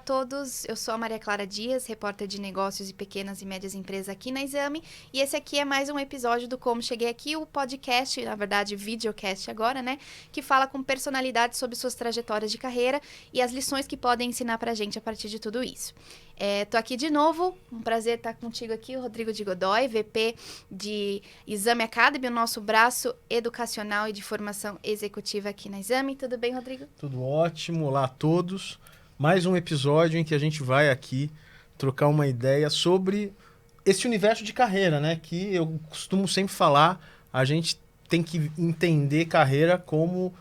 todos, eu sou a Maria Clara Dias, repórter de negócios e pequenas e médias empresas aqui na Exame, e esse aqui é mais um episódio do Como Cheguei Aqui, o podcast, na verdade, videocast agora, né, que fala com personalidades sobre suas trajetórias de carreira e as lições que podem ensinar pra gente a partir de tudo isso. Tô aqui de novo, um prazer estar contigo aqui, o Rodrigo de Godoy, VP de Exame Academy, o nosso braço educacional e de formação executiva aqui na Exame. Tudo bem, Rodrigo? Tudo ótimo, olá a todos. Mais um episódio em que a gente vai aqui trocar uma ideia sobre esse universo de carreira, né? Que eu costumo sempre falar, a gente tem que entender carreira como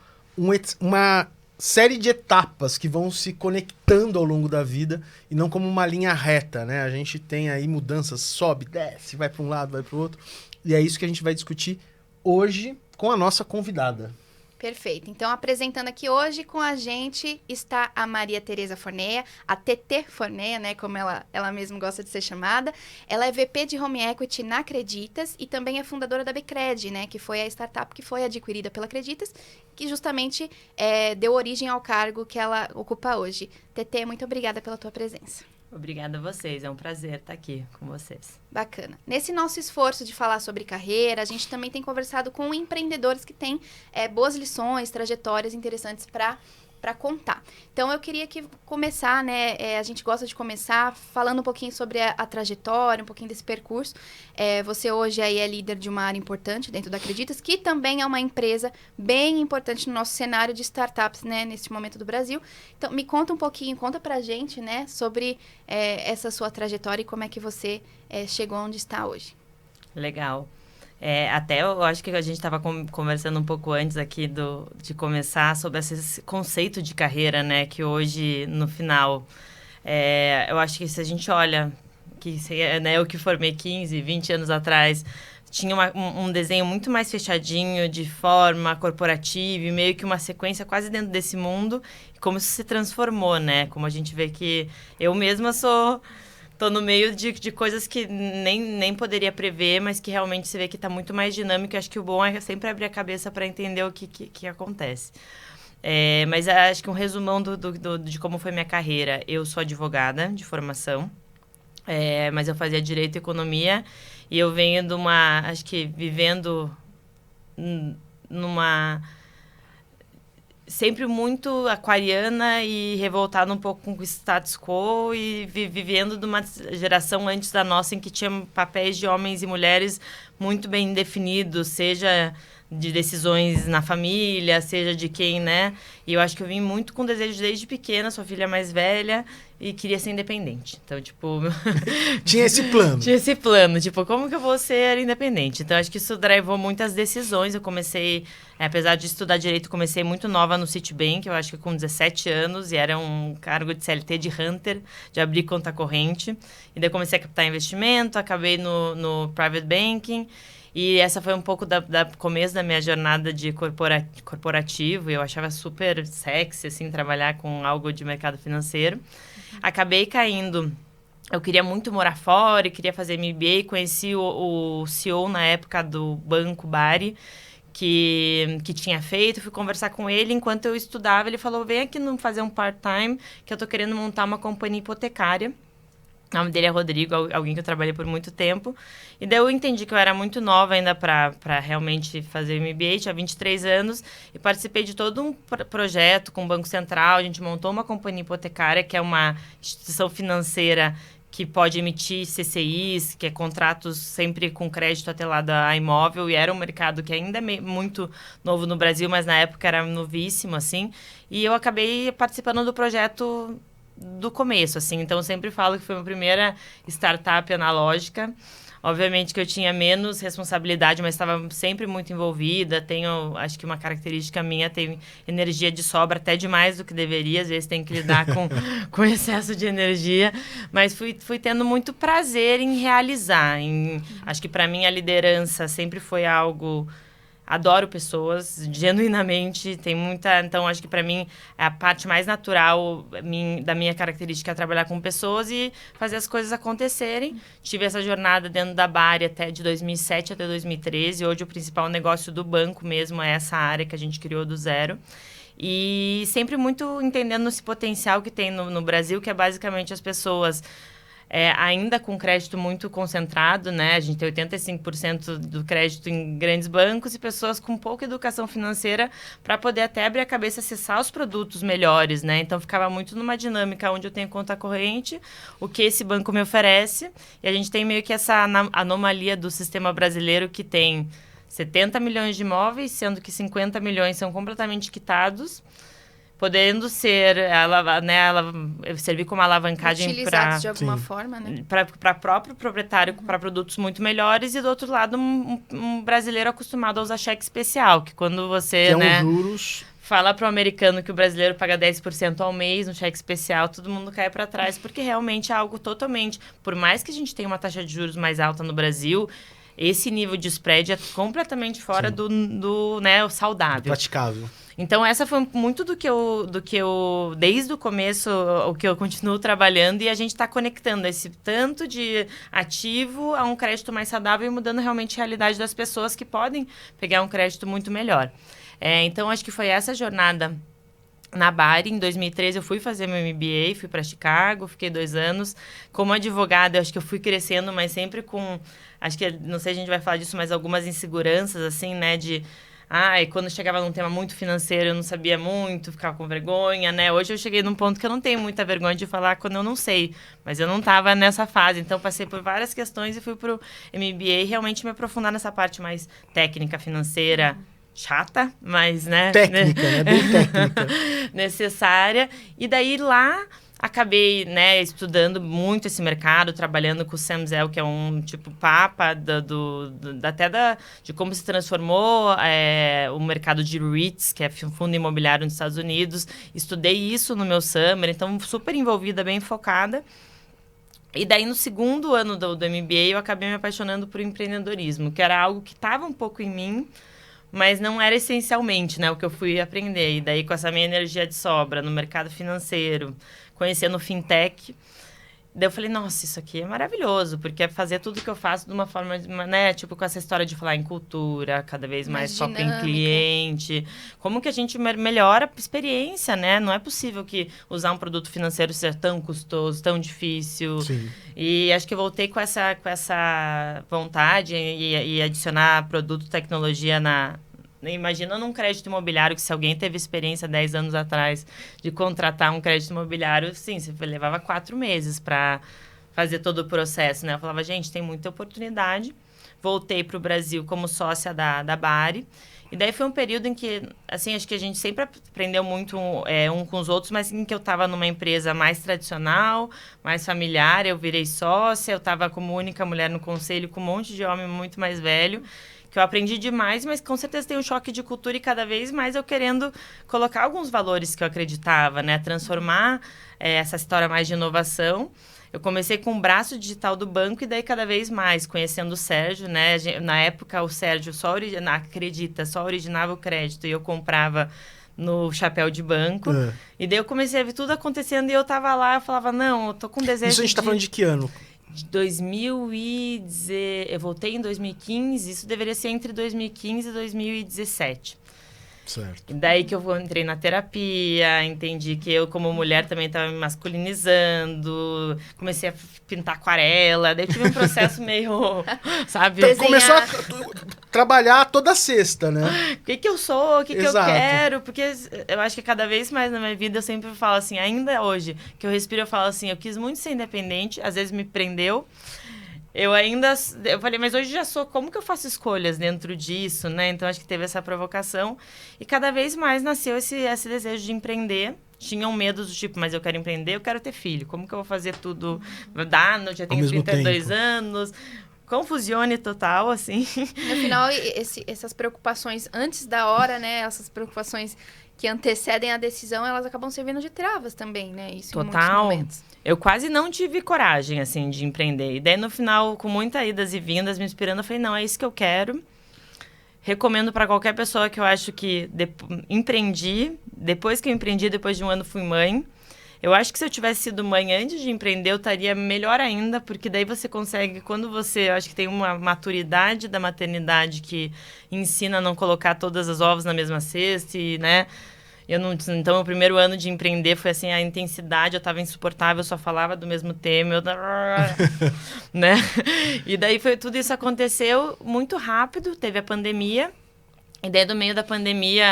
uma série de etapas que vão se conectando ao longo da vida e não como uma linha reta, né? A gente tem aí mudanças, sobe, desce, vai para um lado, vai para o outro. E é isso que a gente vai discutir hoje com a nossa convidada. Perfeito. Então, apresentando aqui hoje com a gente está a Maria Tereza Forneia, a TT Forneia, né, como ela mesma gosta de ser chamada. Ela é VP de Home Equity na Creditas e também é fundadora da Bcred, né, que foi a startup que foi adquirida pela Creditas, que justamente deu origem ao cargo que ela ocupa hoje. TT, muito obrigada pela tua presença. Obrigada a vocês, é um prazer estar aqui com vocês. Bacana. Nesse nosso esforço de falar sobre carreira, a gente também tem conversado com empreendedores que têm boas lições, trajetórias interessantes para contar. Então, eu queria começar, né, a gente gosta de começar falando um pouquinho sobre a trajetória, um pouquinho desse percurso. Você hoje aí é líder de uma área importante dentro da Creditas, que também é uma empresa bem importante no nosso cenário de startups, né, neste momento do Brasil. Então, me conta um pouquinho, conta pra gente, né, sobre essa sua trajetória e como é que você chegou onde está hoje. Legal. Até eu acho que a gente estava conversando um pouco antes aqui de começar sobre esse conceito de carreira, né? Que hoje, no final, eu acho que se a gente olha, eu que formei 15, 20 anos atrás, tinha um desenho muito mais fechadinho, de forma corporativa, e meio que uma sequência quase dentro desse mundo, e como isso se transformou, né? Como a gente vê que eu mesma tô no meio de coisas que nem poderia prever, mas que realmente se vê que está muito mais dinâmico. Eu acho que o bom é sempre abrir a cabeça para entender o que acontece. Mas acho que um resumão de como foi minha carreira. Eu sou advogada de formação, mas eu fazia Direito e Economia. E eu venho de acho que vivendo sempre muito aquariana e revoltada um pouco com o status quo e vivendo de uma geração antes da nossa em que tinha papéis de homens e mulheres muito bem definidos, seja de decisões na família, seja de quem, né? E eu acho que eu vim muito com desejo desde pequena, sou filha mais velha e queria ser independente. Então, tipo... Tinha esse plano. Tinha esse plano, tipo, como que eu vou ser independente? Então, acho que isso drivou muitas decisões. Eu comecei, apesar de estudar Direito, comecei muito nova no Citibank, eu acho que com 17 anos, e era um cargo de CLT de Hunter, de abrir conta corrente. E daí comecei a captar investimento, acabei no Private Banking. E essa foi um pouco da começo da minha jornada de corporativo. Eu achava super sexy, assim, trabalhar com algo de mercado financeiro. Acabei caindo. Eu queria muito morar fora e queria fazer MBA. Conheci o CEO na época do Banco Bari, que tinha feito. Fui conversar com ele. Enquanto eu estudava, ele falou, vem aqui fazer um part-time, que eu tô querendo montar uma companhia hipotecária. O nome dele é Rodrigo, alguém que eu trabalhei por muito tempo. E daí eu entendi que eu era muito nova ainda para realmente fazer MBA, tinha 23 anos, e participei de todo um projeto com o Banco Central. A gente montou uma companhia hipotecária, que é uma instituição financeira que pode emitir CCIs, que é contratos sempre com crédito atrelado a imóvel, e era um mercado que ainda é muito novo no Brasil, mas na época era novíssimo, assim. E eu acabei participando do projeto do começo, assim. Então, eu sempre falo que foi a minha primeira startup analógica. Obviamente que eu tinha menos responsabilidade, mas estava sempre muito envolvida. Tenho, acho que uma característica minha, tem energia de sobra, até demais do que deveria. Às vezes tem que lidar com excesso de energia. Mas fui tendo muito prazer em realizar. Acho que, para mim, a liderança sempre foi algo... Adoro pessoas, genuinamente, tem muita... Então, acho que para mim, a parte mais natural da minha característica é trabalhar com pessoas e fazer as coisas acontecerem. Tive essa jornada dentro da Bari até de 2007 até 2013. Hoje, o principal negócio do banco mesmo é essa área que a gente criou do zero. E sempre muito entendendo esse potencial que tem no Brasil, que é basicamente as pessoas ainda com crédito muito concentrado, né? A gente tem 85% do crédito em grandes bancos e pessoas com pouca educação financeira para poder até abrir a cabeça e acessar os produtos melhores, né? Então, ficava muito numa dinâmica onde eu tenho conta corrente, o que esse banco me oferece, e a gente tem meio que essa anomalia do sistema brasileiro que tem 70 milhões de imóveis, sendo que 50 milhões são completamente quitados, podendo ser, servir como alavancagem utilizados de alguma forma, né? Para próprio proprietário, para produtos muito melhores, e do outro lado, um brasileiro acostumado a usar cheque especial, que quando você, que juros... fala para o americano que o brasileiro paga 10% ao mês no cheque especial, todo mundo cai para trás, porque realmente é algo totalmente... Por mais que a gente tenha uma taxa de juros mais alta no Brasil, esse nível de spread é completamente fora do saudável. Praticável. Então, essa foi muito do que eu desde o começo, o que eu continuo trabalhando, e a gente está conectando esse tanto de ativo a um crédito mais saudável e mudando realmente a realidade das pessoas que podem pegar um crédito muito melhor. Então, acho que foi essa jornada na Bari. Em 2013, eu fui fazer meu MBA, fui para Chicago, fiquei 2 anos. Como advogada, eu acho que eu fui crescendo, mas sempre com... Acho que, não sei se a gente vai falar disso, mas algumas inseguranças, assim, né, quando chegava num tema muito financeiro, eu não sabia muito, ficava com vergonha, né? Hoje eu cheguei num ponto que eu não tenho muita vergonha de falar quando eu não sei, mas eu não estava nessa fase. Então, passei por várias questões e fui pro MBA realmente me aprofundar nessa parte mais técnica, financeira, chata, mas, né? Técnica, né? Bem técnica. necessária. E daí, lá... Acabei, né, estudando muito esse mercado, trabalhando com o Sam Zell, que é um tipo papa de como se transformou o mercado de REITs, que é fundo imobiliário nos Estados Unidos. Estudei isso no meu summer, então super envolvida, bem focada. E daí, no segundo ano do MBA, eu acabei me apaixonando por empreendedorismo, que era algo que estava um pouco em mim, mas não era essencialmente, né, o que eu fui aprender. E daí, com essa minha energia de sobra no mercado financeiro, conhecendo o fintech, daí eu falei, nossa, isso aqui é maravilhoso, porque é fazer tudo que eu faço de uma forma, né, tipo, com essa história de falar em cultura, cada vez mais foco em cliente, como que a gente melhora a experiência, né? Não é possível que usar um produto financeiro seja tão custoso, tão difícil. Sim. E acho que eu voltei com essa vontade e adicionar produto, tecnologia Imagina num crédito imobiliário que se alguém teve experiência 10 anos atrás de contratar um crédito imobiliário, sim, você levava 4 meses para fazer todo o processo, né? Eu falava, gente, tem muita oportunidade. Voltei para o Brasil como sócia da Bari. E daí foi um período em que, assim, acho que a gente sempre aprendeu muito um com os outros, mas em que eu estava numa empresa mais tradicional, mais familiar, eu virei sócia, eu estava como única mulher no conselho com um monte de homem muito mais velho, que eu aprendi demais, mas com certeza tem um choque de cultura e cada vez mais eu querendo colocar alguns valores que eu acreditava, né? Transformar essa história mais de inovação. Eu comecei com o braço digital do banco e daí cada vez mais, conhecendo o Sérgio, né? Na época, o Sérgio só originava o crédito e eu comprava no chapéu de banco. E daí eu comecei a ver tudo acontecendo e eu tava lá, eu falava, não, eu tô com desejo Isso a gente tá falando de que ano? Eu voltei em 2015, isso deveria ser entre 2015 e 2017. Certo. E daí que eu entrei na terapia, entendi que eu, como mulher, também estava me masculinizando, comecei a pintar aquarela, daí eu tive um processo meio, sabe? Começou a trabalhar toda sexta, né? O que eu sou, o que eu Exato. quero, porque eu acho que cada vez mais na minha vida eu sempre falo assim, ainda hoje, que eu respiro, eu falo assim, eu quis muito ser independente, às vezes me prendeu. Eu falei, mas hoje já sou, como que eu faço escolhas dentro disso, né? Então, acho que teve essa provocação. E cada vez mais nasceu esse desejo de empreender. Tinham medo do tipo, mas eu quero empreender, eu quero ter filho. Como que eu vou fazer tudo? Eu já tenho 32 anos. Confusione total, assim. No final, essas preocupações antes da hora, né? Essas preocupações que antecedem a decisão, elas acabam servindo de travas também, né? Isso total. Em muitos momentos. Eu quase não tive coragem, assim, de empreender. E daí, no final, com muitas idas e vindas, me inspirando, eu falei, não, é isso que eu quero. Recomendo para qualquer pessoa que eu acho que empreendi. Depois que eu empreendi, depois de um ano, fui mãe. Eu acho que se eu tivesse sido mãe antes de empreender, eu estaria melhor ainda, porque daí você consegue, quando você, eu acho que tem uma maturidade da maternidade que ensina a não colocar todas as ovos na mesma cesta, e, né? Então, o primeiro ano de empreender foi assim, a intensidade, eu estava insuportável, eu só falava do mesmo tema, né? E daí tudo isso aconteceu muito rápido, teve a pandemia. E daí, do meio da pandemia,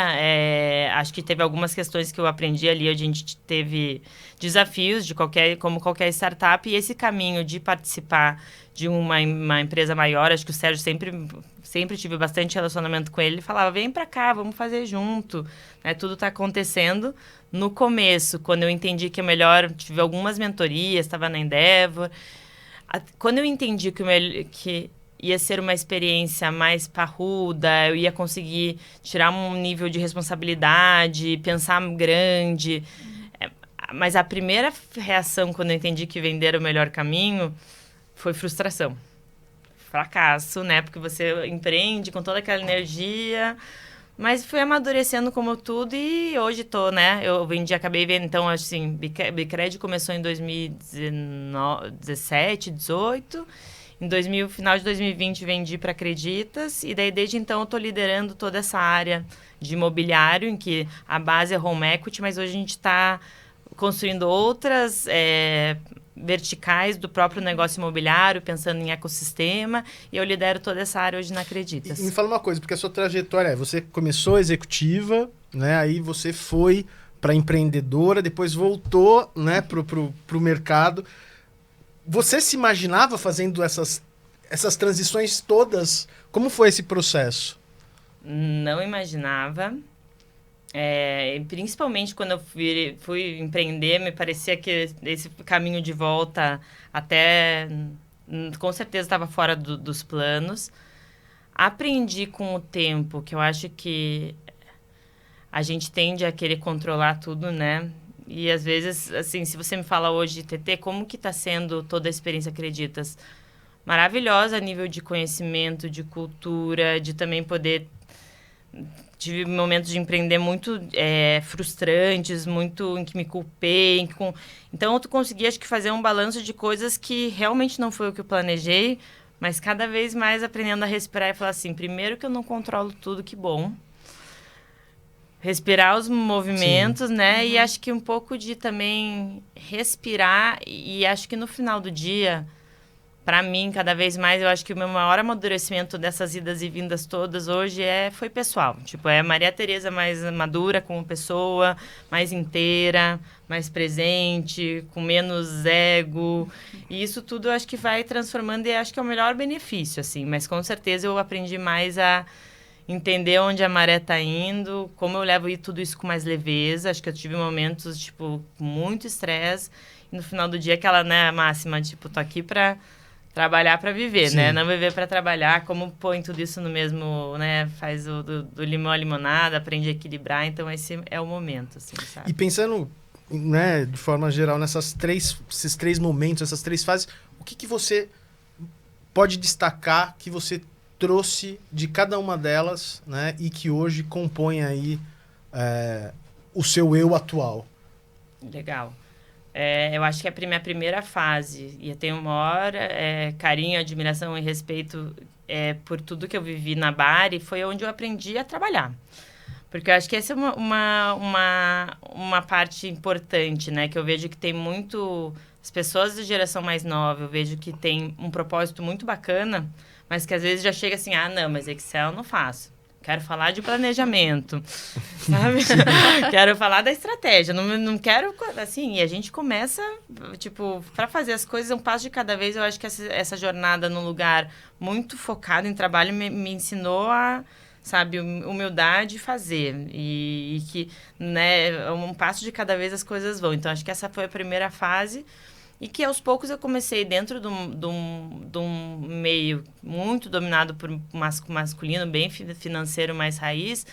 acho que teve algumas questões que eu aprendi ali. A gente teve desafios como qualquer startup. E esse caminho de participar de uma empresa maior, acho que o Sérgio sempre tive bastante relacionamento com ele. Ele falava, vem pra cá, vamos fazer junto. Né? Tudo tá acontecendo. No começo, quando eu entendi que é melhor, tive algumas mentorias, estava na Endeavor. Quando eu entendi que ia ser uma experiência mais parruda, eu ia conseguir tirar um nível de responsabilidade, pensar grande. Mas a primeira reação, quando eu entendi que vender era o melhor caminho, foi frustração. Fracasso, né? Porque você empreende com toda aquela energia, mas fui amadurecendo como tudo e hoje tô, né? Eu acabei vendo, então, assim, Bicred começou em 2017, 2018... final de 2020, vendi para Acreditas. E daí, desde então, eu estou liderando toda essa área de imobiliário, em que a base é home equity, mas hoje a gente está construindo outras verticais do próprio negócio imobiliário, pensando em ecossistema. E eu lidero toda essa área hoje na Acreditas. E me fala uma coisa, porque a sua trajetória você começou executiva, né? Aí você foi para empreendedora, depois voltou, né, pro mercado. Você se imaginava fazendo essas transições todas? Como foi esse processo? Não imaginava. Principalmente quando eu fui empreender, me parecia que esse caminho de volta até, com certeza, estava fora dos planos. Aprendi com o tempo, que eu acho que a gente tende a querer controlar tudo, né? E, às vezes, assim, se você me fala hoje, TT, como que está sendo toda a experiência Acreditas? Maravilhosa a nível de conhecimento, de cultura, de também poder... Tive momentos de empreender muito frustrantes, muito em que me culpei. Então, eu consegui, acho que, fazer um balanço de coisas que realmente não foi o que eu planejei, mas cada vez mais aprendendo a respirar e falar assim, primeiro que eu não controlo tudo, que bom. Respirar os movimentos, Sim. né? Uhum. E acho que um pouco de também respirar. E acho que no final do dia, para mim, cada vez mais, eu acho que o meu maior amadurecimento dessas idas e vindas todas hoje foi pessoal. Tipo, é a Maria Tereza mais madura como pessoa, mais inteira, mais presente, com menos ego. E isso tudo eu acho que vai transformando e acho que é o melhor benefício, assim. Mas com certeza eu aprendi mais a entender onde a maré tá indo, como eu levo tudo isso com mais leveza. Acho que eu tive momentos, tipo, com muito estresse. E no final do dia, aquela, né, máxima, tipo, tô aqui pra trabalhar pra viver, Sim. né? Não viver pra trabalhar. Como põe tudo isso no mesmo, né? Faz do limão à limonada, aprende a equilibrar. Então, esse é o momento, assim, sabe? E pensando, né, de forma geral, esses três momentos, essas três fases, o que você pode destacar que você trouxe de cada uma delas, né, e que hoje compõe aí o seu eu atual? Legal. Eu acho que a minha primeira fase, e eu tenho o maior carinho, admiração e respeito por tudo que eu vivi na Bari, foi onde eu aprendi a trabalhar. Porque eu acho que essa é uma parte importante, né, que eu vejo que tem muito... As pessoas da geração mais nova, eu vejo que tem um propósito muito bacana, mas que às vezes já chega assim, não, mas Excel eu não faço. Quero falar de planejamento, sabe? Quero falar da estratégia, não quero... Assim, e a gente começa, tipo, para fazer as coisas um passo de cada vez. Eu acho que essa jornada num lugar muito focado em trabalho me ensinou a, sabe, humildade e fazer. E que, né, um passo de cada vez as coisas vão. Então, acho que essa foi a primeira fase. E que, aos poucos, eu comecei dentro de um meio muito dominado por masculino, bem financeiro, mais raiz.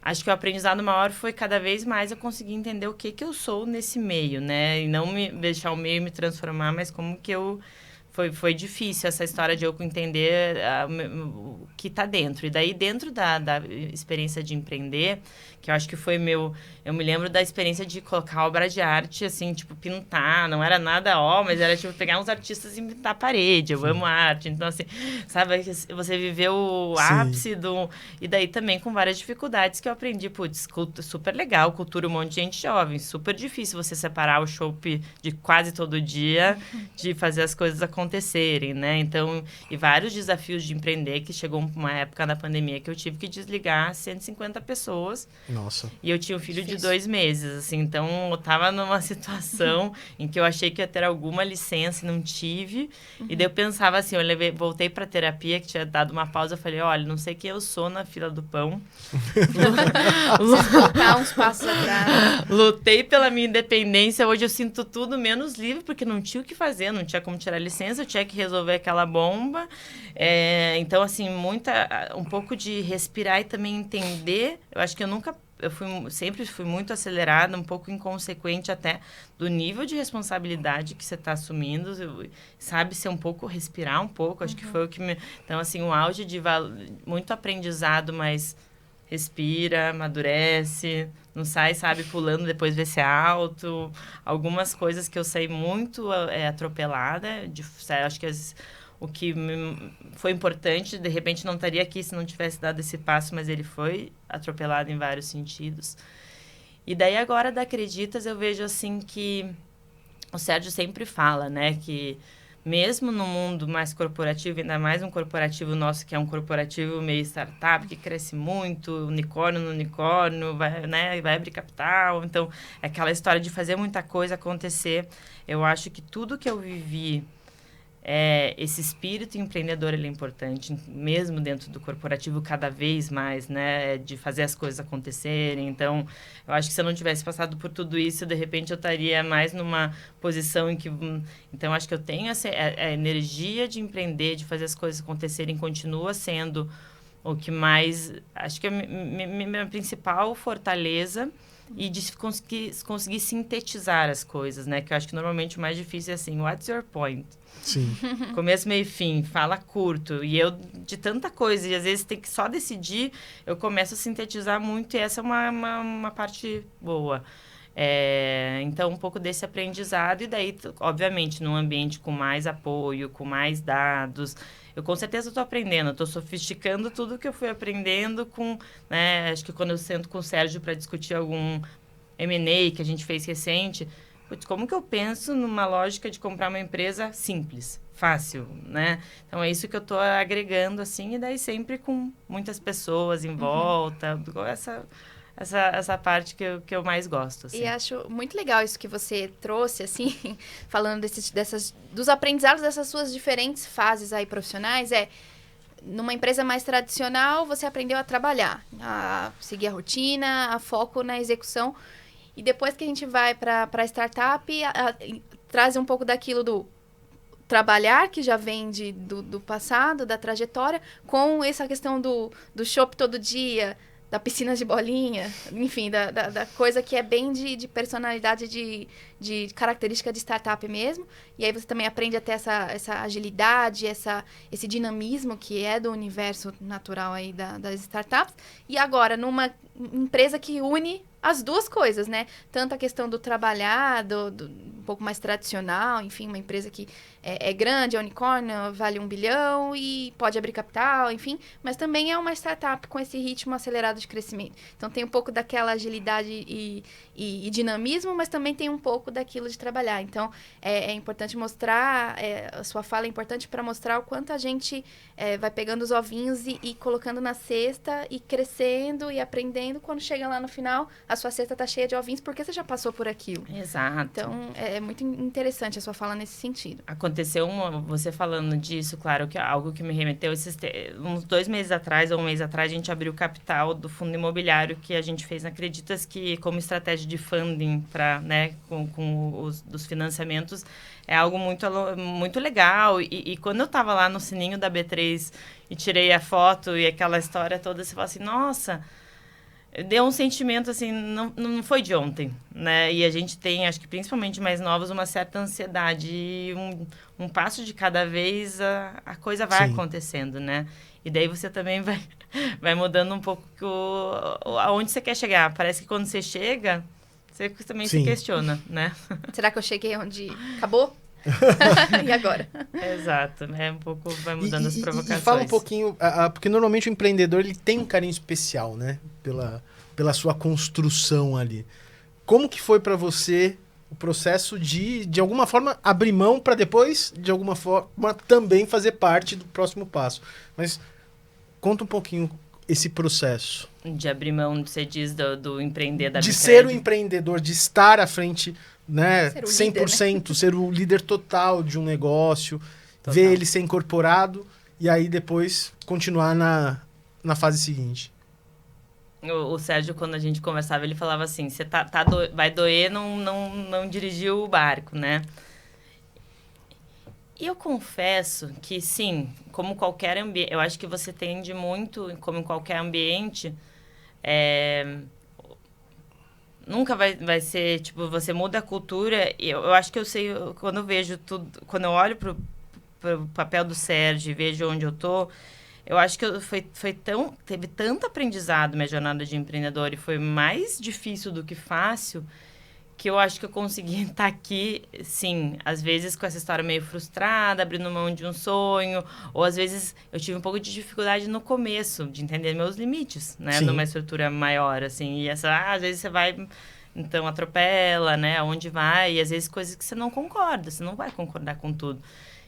Acho que o aprendizado maior foi, cada vez mais, eu conseguir entender o que eu sou nesse meio, né? E não deixar o meio me transformar, mas como que eu foi difícil essa história de eu entender o que está dentro. E daí, dentro da experiência de empreender, que eu acho que foi eu me lembro da experiência de colocar obra de arte, assim, tipo, pintar. Não era nada, mas era, tipo, pegar uns artistas e pintar a parede. Eu amo arte. Então, assim, sabe, você viveu o ápice do... E daí também com várias dificuldades que eu aprendi. Putz, super legal, cultura um monte de gente jovem. Super difícil você separar o chopp de quase todo dia, de fazer as coisas acontecerem, né? Então, e vários desafios de empreender, que chegou uma época na pandemia que eu tive que desligar 150 pessoas. Nossa. E eu tinha um filho de 2 meses, assim, então eu tava numa situação em que eu achei que ia ter alguma licença e não tive. E daí eu pensava assim, voltei pra terapia, que tinha dado uma pausa, eu falei, olha, não sei quem eu sou na fila do pão. Voltar uns passos atrás. Lutei pela minha independência, hoje eu sinto tudo menos livre, porque não tinha o que fazer, não tinha como tirar licença, eu tinha que resolver aquela bomba. Então, assim, um pouco de respirar e também entender. Eu acho que sempre fui muito acelerada, um pouco inconsequente até do nível de responsabilidade que você está assumindo, sabe, ser um pouco, respirar um pouco, acho que foi o que Então, assim, um auge de muito aprendizado, mas respira, amadurece, não sai, sabe, pulando, depois vê se é alto. Algumas coisas que eu saí muito atropelada, acho que o que foi importante, de repente não estaria aqui se não tivesse dado esse passo, mas ele foi atropelado em vários sentidos. E daí agora da Acreditas eu vejo assim que o Sérgio sempre fala, né, que mesmo no mundo mais corporativo, ainda mais um corporativo nosso que é um corporativo meio startup, que cresce muito, unicórnio no unicórnio, vai abrir capital, então é aquela história de fazer muita coisa acontecer. Eu acho que tudo que eu vivi, esse espírito empreendedor, ele é importante, mesmo dentro do corporativo, cada vez mais, né, de fazer as coisas acontecerem. Então, eu acho que se eu não tivesse passado por tudo isso, de repente eu estaria mais numa posição em que... Então, acho que eu tenho a energia de empreender, de fazer as coisas acontecerem, continua sendo o que mais... Acho que é minha principal fortaleza, e de conseguir sintetizar as coisas, né? Que eu acho que normalmente o mais difícil é assim, what's your point? Sim. Começo, meio e fim, fala curto. E eu, de tanta coisa, e às vezes tem que só decidir, eu começo a sintetizar muito, e essa é uma parte boa. Então, um pouco desse aprendizado, e daí, obviamente, num ambiente com mais apoio, com mais dados... Eu com certeza estou aprendendo, estou sofisticando tudo que eu fui aprendendo né, acho que quando eu sento com o Sérgio para discutir algum M&A que a gente fez recente, como que eu penso numa lógica de comprar uma empresa simples, fácil, né? Então, é isso que eu estou agregando, assim, e daí sempre com muitas pessoas em volta, essa parte que eu mais gosto, assim. E acho muito legal isso que você trouxe, assim, falando dos aprendizados dessas suas diferentes fases aí profissionais. Numa empresa mais tradicional, você aprendeu a trabalhar, a seguir a rotina, a foco na execução. E depois que a gente vai para a startup, traz um pouco daquilo do trabalhar, que já vem do passado, da trajetória, com essa questão do chopp todo dia, da piscina de bolinha, enfim, da coisa que é bem de personalidade, de característica de startup mesmo. E aí você também aprende a ter essa agilidade, esse dinamismo que é do universo natural aí das startups. E agora, numa empresa que une as duas coisas, né? Tanto a questão do trabalhar, um pouco mais tradicional, enfim, uma empresa que é grande, é unicórnio, vale 1 bilhão e pode abrir capital, enfim, mas também é uma startup com esse ritmo acelerado de crescimento. Então, tem um pouco daquela agilidade e dinamismo, mas também tem um pouco daquilo de trabalhar. Então, é importante mostrar, a sua fala é importante para mostrar o quanto a gente vai pegando os ovinhos e colocando na cesta e crescendo e aprendendo. Quando chega lá no final, a sua cesta está cheia de ovinhos porque você já passou por aquilo. Exato. Então, é muito interessante a sua fala nesse sentido. Aconteceu você falando disso, claro, que é algo que me remeteu uns 2 meses atrás ou 1 mês atrás, a gente abriu o capital do fundo imobiliário que a gente fez na Acreditas, que como estratégia de funding para, né, com dos financiamentos, é algo muito, muito legal. E quando eu estava lá no sininho da B3 e tirei a foto e aquela história toda, você fala assim, nossa, deu um sentimento, assim, não foi de ontem, né? E a gente tem, acho que principalmente mais novos, uma certa ansiedade. E um passo de cada vez a coisa vai acontecendo, né? E daí você também vai mudando um pouco aonde você quer chegar. Parece que quando você chega, você também se questiona, né? Será que eu cheguei onde acabou? E agora? Exato, um pouco vai mudando as provocações. E fala um pouquinho, porque normalmente o empreendedor ele tem um carinho especial, né? Pela sua construção ali. Como que foi para você o processo de alguma forma, abrir mão para depois, de alguma forma, também fazer parte do próximo passo? Mas conta um pouquinho esse processo. De abrir mão, você diz, do empreender da De Bicred. ser o empreendedor, de estar à frente, né, ser o 100%, líder, né? Ser o líder total de um negócio, ver ele ser incorporado e aí depois continuar na fase seguinte. O Sérgio, quando a gente conversava, ele falava assim, você vai doer não dirigir o barco, né? E eu confesso que, sim, como qualquer ambiente, eu acho que você tende muito, como em qualquer ambiente, nunca vai ser, tipo, você muda a cultura. Eu acho que eu sei, quando eu vejo tudo, quando eu olho pro papel do Sérgio e vejo onde eu tô, eu acho que teve tanto aprendizado minha jornada de empreendedor e foi mais difícil do que fácil, que eu acho que eu consegui estar aqui, sim, às vezes com essa história meio frustrada, abrindo mão de um sonho, ou às vezes eu tive um pouco de dificuldade no começo, de entender meus limites, né? Sim. Numa estrutura maior, assim, e às vezes você vai, então atropela, né? Aonde vai, e às vezes coisas que você não concorda, você não vai concordar com tudo.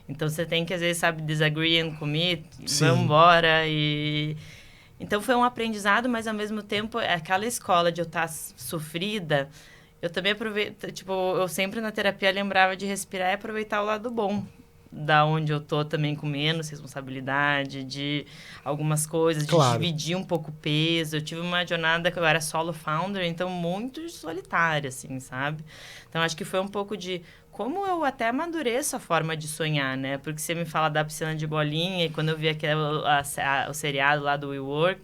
Então você tem que, às vezes, sabe, disagree and commit, vamos embora e... Então foi um aprendizado, mas ao mesmo tempo, aquela escola de eu estar sofrida... Eu também aproveito, tipo, eu sempre na terapia lembrava de respirar e aproveitar o lado bom. Da onde eu tô também com menos responsabilidade, de algumas coisas, de dividir um pouco o peso. Eu tive uma jornada que eu era solo founder, então muito solitária, assim, sabe? Então, acho que foi um pouco de como eu até amadureço a forma de sonhar, né? Porque você me fala da piscina de bolinha, e quando eu vi o seriado lá do WeWork,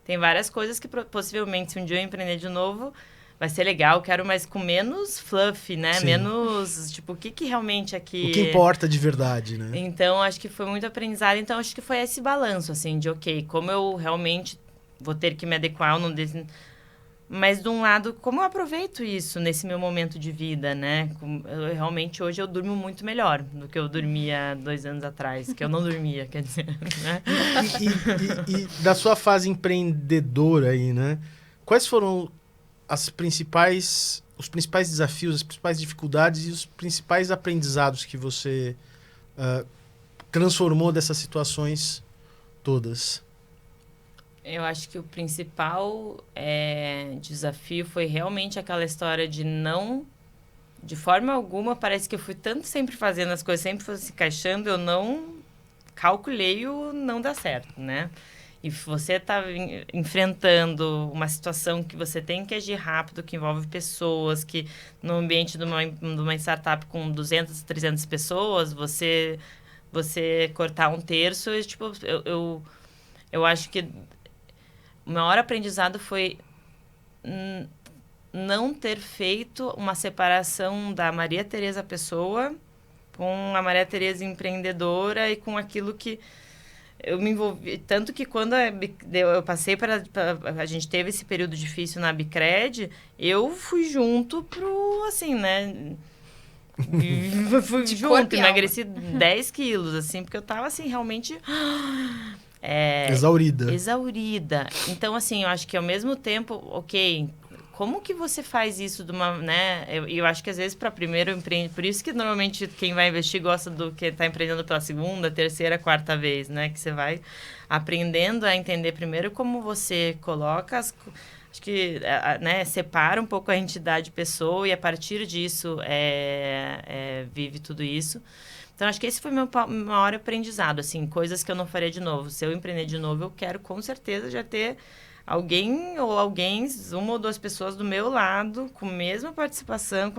tem várias coisas que possivelmente, se um dia eu empreender de novo... Vai ser legal, quero, mas com menos fluff, né? Sim. Menos, tipo, o que realmente aqui... O que importa de verdade, né? Então, acho que foi muito aprendizado. Então, acho que foi esse balanço, assim, de, ok, como eu realmente vou ter que me adequar ou não... Mas, de um lado, como eu aproveito isso nesse meu momento de vida, né? Realmente, hoje, eu durmo muito melhor do que eu dormia 2 anos atrás. Que eu não dormia, quer dizer, né? E da sua fase empreendedora aí, né? Quais foram... os principais desafios, as principais dificuldades e os principais aprendizados que você transformou dessas situações todas? Eu acho que o principal desafio foi realmente aquela história de não... De forma alguma, parece que eu fui tanto sempre fazendo as coisas, sempre se encaixando, eu não calculei o não dar certo, né? E você está enfrentando uma situação que você tem que agir rápido, que envolve pessoas, que no ambiente de uma startup com 200, 300 pessoas, você cortar 1/3, tipo, eu acho que o maior aprendizado foi não ter feito uma separação da Maria Tereza pessoa com a Maria Tereza empreendedora e com aquilo que eu me envolvi, tanto que quando eu passei a gente teve esse período difícil na Bicred, eu fui junto pro, assim, né? Fui junto, emagreci 10 quilos, assim, porque eu tava, assim, realmente... Exaurida. Então, assim, eu acho que ao mesmo tempo, ok... Como que você faz isso de uma, né? Eu acho que às vezes para primeiro empreende, por isso que normalmente quem vai investir gosta do que está empreendendo pela segunda, terceira, quarta vez, né? Que você vai aprendendo a entender primeiro como você coloca acho que, né, separa um pouco a entidade pessoa e a partir disso vive tudo isso. Então, acho que esse foi meu maior aprendizado, assim, coisas que eu não faria de novo. Se eu empreender de novo, eu quero com certeza já ter alguém ou alguém, 1 ou 2 pessoas do meu lado, com a mesma participação,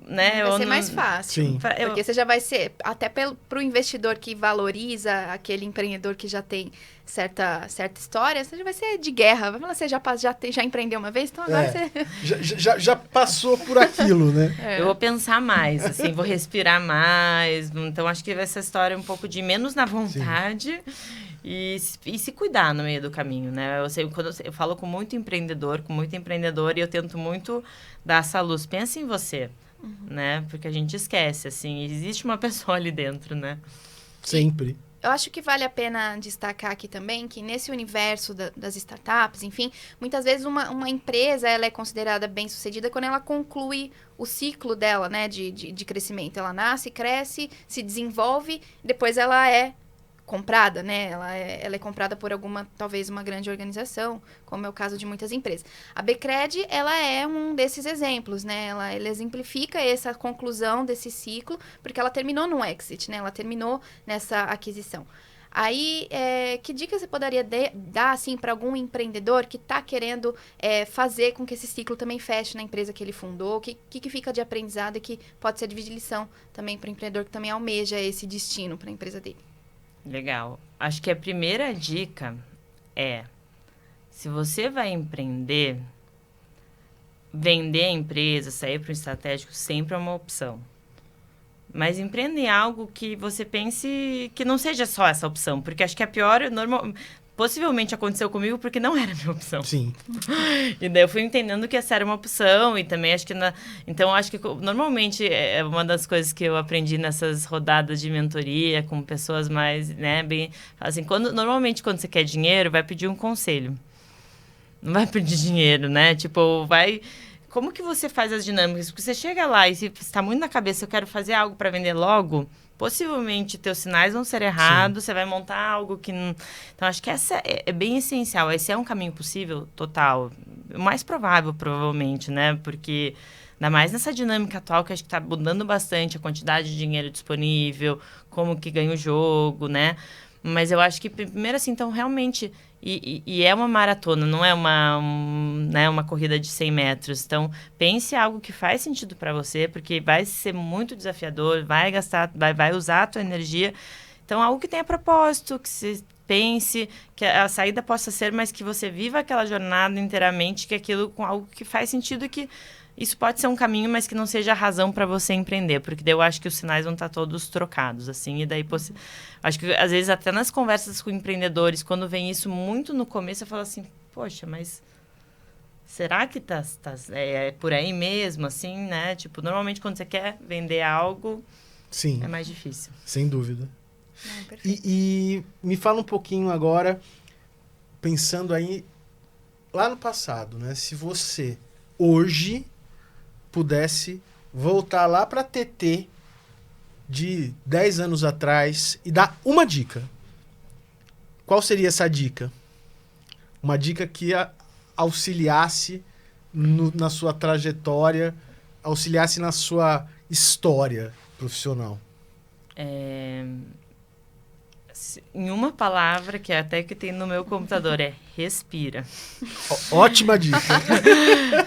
né? Vai ser mais fácil. Sim. Porque você já vai ser, até para o investidor que valoriza aquele empreendedor que já tem certa história, você já vai ser de guerra. Vai falar, você já empreendeu uma vez? Então agora você... Já passou por aquilo, né? Eu vou pensar mais, assim, vou respirar mais. Então, acho que essa história é um pouco de menos na vontade e se cuidar no meio do caminho, né? Quando eu falo com muito empreendedor, e eu tento muito dar essa luz. Pensa em você, né? Porque a gente esquece, assim, existe uma pessoa ali dentro, né? Sempre. Eu acho que vale a pena destacar aqui também que nesse universo das startups, enfim, muitas vezes uma empresa ela é considerada bem-sucedida quando ela conclui o ciclo dela, né, de crescimento. Ela nasce, cresce, se desenvolve, depois ela é comprada, né? Ela é comprada por talvez uma grande organização, como é o caso de muitas empresas. A Bcred, ela é um desses exemplos, né? Ela exemplifica essa conclusão desse ciclo, porque ela terminou num exit, né? Ela terminou nessa aquisição. Aí, que dica você poderia dar, assim, para algum empreendedor que está querendo fazer com que esse ciclo também feche na empresa que ele fundou? O que fica de aprendizado e que pode ser de lição também para o empreendedor que também almeja esse destino para a empresa dele? Legal. Acho que a primeira dica é, se você vai empreender, vender a empresa, sair para o estratégico sempre é uma opção. Mas empreenda em algo que você pense que não seja só essa opção, porque acho que a pior, possivelmente aconteceu comigo porque não era a minha opção. Sim. E daí eu fui entendendo que essa era uma opção e também acho que... Então, acho que normalmente é uma das coisas que eu aprendi nessas rodadas de mentoria com pessoas mais, né, bem... Assim, normalmente quando você quer dinheiro, vai pedir um conselho. Não vai pedir dinheiro, né? Tipo, vai... Como que você faz as dinâmicas? Porque você chega lá e se está muito na cabeça, eu quero fazer algo para vender logo... Possivelmente, teus sinais vão ser errados, você vai montar algo que não... Então, acho que essa é bem essencial. Esse é um caminho possível, total. O mais provável, provavelmente, né? Porque, ainda mais nessa dinâmica atual, que acho que está mudando bastante a quantidade de dinheiro disponível, como que ganha o jogo, né? Mas eu acho que, primeiro, assim, então, realmente... E é uma maratona, não é uma corrida de 100 metros. Então, pense algo que faz sentido para você, porque vai ser muito desafiador, vai usar a tua energia. Então, algo que tenha propósito, que você pense, que a saída possa ser, mas que você viva aquela jornada inteiramente, que aquilo com algo que faz sentido, que isso pode ser um caminho, mas que não seja a razão para você empreender, porque daí eu acho que os sinais vão estar todos trocados, assim, e daí acho que às vezes até nas conversas com empreendedores, quando vem isso muito no começo, eu falo assim, poxa, mas será que é por aí mesmo, assim, né? Tipo, normalmente quando você quer vender algo, sim, é mais difícil. Sem dúvida. Não, perfeito. E me fala um pouquinho agora, pensando aí lá no passado, né? Se você hoje pudesse voltar lá para TT de 10 anos atrás e dar uma dica, qual seria essa dica? Uma dica que auxiliasse na sua trajetória, auxiliasse na sua história profissional. Em uma palavra, que até que tem no meu computador, é respira. Ótima dica.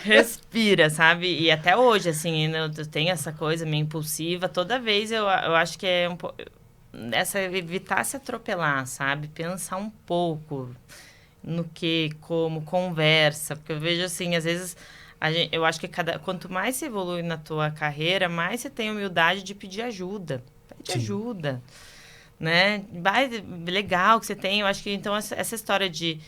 Respira, sabe? E até hoje, assim, eu tenho essa coisa meio impulsiva. Toda vez eu acho que é um pouco... evitar se atropelar, sabe? Pensar um pouco no que, como, conversa. Porque eu vejo, assim, às vezes... eu acho que quanto mais você evolui na tua carreira, mais você tem humildade de pedir ajuda. Pede ajuda. Né? Legal que você tem. Eu acho que, então, essa história de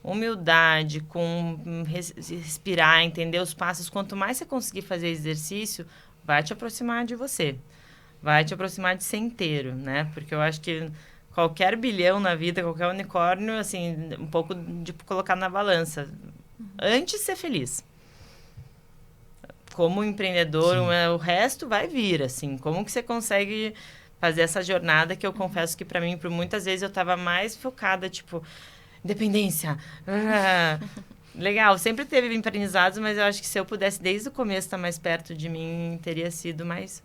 humildade, com respirar, entender os passos, quanto mais você conseguir fazer exercício, vai te aproximar de você. Vai te aproximar de ser inteiro, né? Porque eu acho que qualquer bilhão na vida, qualquer unicórnio, assim, um pouco de colocar na balança. Antes de ser feliz. Como empreendedor, o resto vai vir, assim. Como que você consegue fazer essa jornada, que eu confesso que para mim, por muitas vezes, eu estava mais focada, tipo, independência. Legal, sempre teve aprendizados, mas eu acho que se eu pudesse, desde o começo, estar mais perto de mim, teria sido mais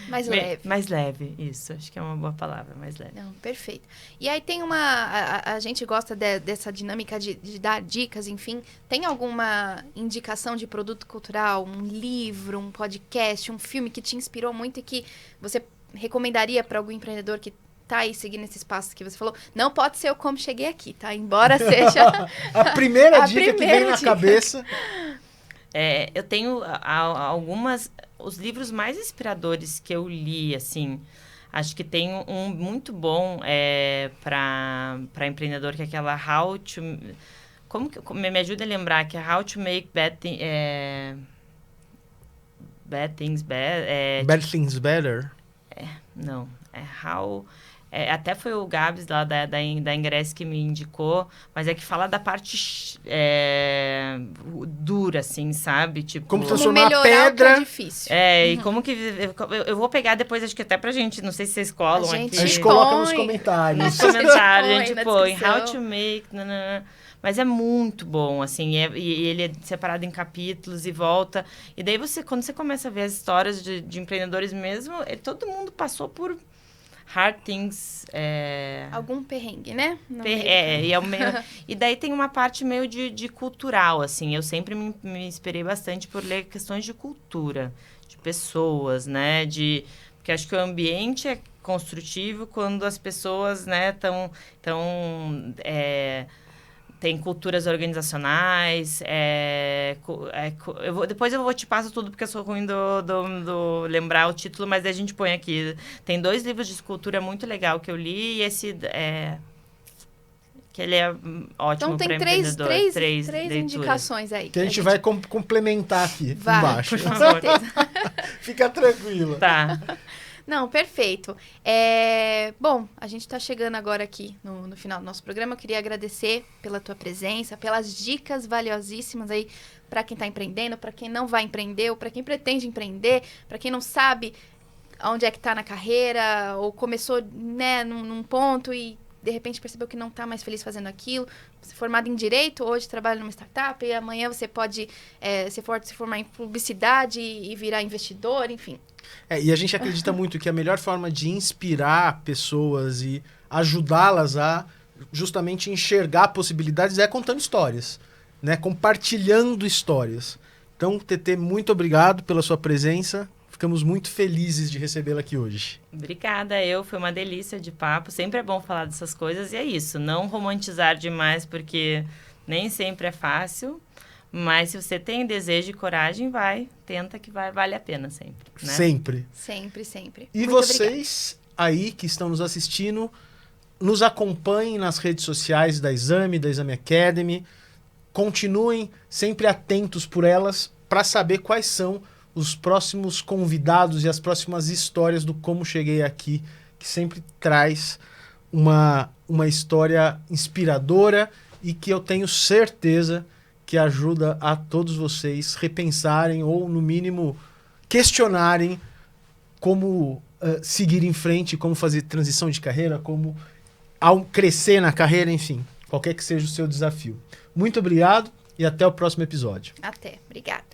Mais leve. Mais leve, isso. Acho que é uma boa palavra, mais leve. Não, perfeito. E aí tem a gente gosta dessa dinâmica de dar dicas, enfim. Tem alguma indicação de produto cultural, um livro, um podcast, um filme que te inspirou muito e que você recomendaria para algum empreendedor que tá aí seguindo esse espaço que você falou? Não pode ser o Como Cheguei Aqui, tá? Embora seja... a primeira dica que vem na cabeça. Eu tenho algumas... Os livros mais inspiradores que eu li, assim... Acho que tem um muito bom para empreendedor, que é aquela How to... me ajuda a lembrar que é How to Make Bad Things Bad. Bad Things Better? Não, How... até foi o Gabs lá da Ingress que me indicou, mas é que fala da parte dura, assim, sabe? Tipo, como transformar a pedra... o que é difícil. E como que... Eu vou pegar depois, acho que até pra gente, não sei se vocês colam aqui. A gente coloca nos comentários. Nos comentários, a gente põe descrição. How to Make... Mas é muito bom, assim, e ele é separado em capítulos e volta. E daí quando você começa a ver as histórias de empreendedores mesmo, todo mundo passou por hard things. Algum perrengue, né? E daí tem uma parte meio de cultural, assim. Eu sempre me inspirei bastante por ler questões de cultura, de pessoas, né? Porque acho que o ambiente é construtivo quando as pessoas, né, tem culturas organizacionais. Depois eu vou te passo tudo, porque eu sou ruim do lembrar o título, mas a gente põe aqui. Tem 2 livros de escultura muito legal que eu li, e esse que ele é ótimo para empreendedor. Três leituras. indicações aí. Que a gente vai complementar aqui embaixo. Com certeza. Fica tranquila. Tá. Não, perfeito. Bom, a gente está chegando agora aqui no final do nosso programa. Eu queria agradecer pela tua presença, pelas dicas valiosíssimas aí para quem está empreendendo, para quem não vai empreender, ou para quem pretende empreender, para quem não sabe onde é que está na carreira, ou começou, né, num ponto e de repente percebeu que não está mais feliz fazendo aquilo. Você é formado em Direito, hoje trabalha numa startup, e amanhã você pode se formar em Publicidade e virar investidor, enfim. E a gente acredita muito que a melhor forma de inspirar pessoas e ajudá-las a justamente enxergar possibilidades é contando histórias, né? Compartilhando histórias. Então, Tetê, muito obrigado pela sua presença. Ficamos muito felizes de recebê-la aqui hoje. Obrigada, foi uma delícia de papo. Sempre é bom falar dessas coisas, e é isso. Não romantizar demais, porque nem sempre é fácil. Mas se você tem desejo e coragem, tenta que vale a pena sempre, né? Sempre. Sempre, sempre. E muito vocês aí que estão nos assistindo, nos acompanhem nas redes sociais da Exame Academy. Continuem sempre atentos por elas para saber quais são os próximos convidados e as próximas histórias do Como Cheguei Aqui, que sempre traz uma história inspiradora e que eu tenho certeza que ajuda a todos vocês repensarem ou, no mínimo, questionarem como seguir em frente, como fazer transição de carreira, como crescer na carreira, enfim, qualquer que seja o seu desafio. Muito obrigado e até o próximo episódio. Até. Obrigada.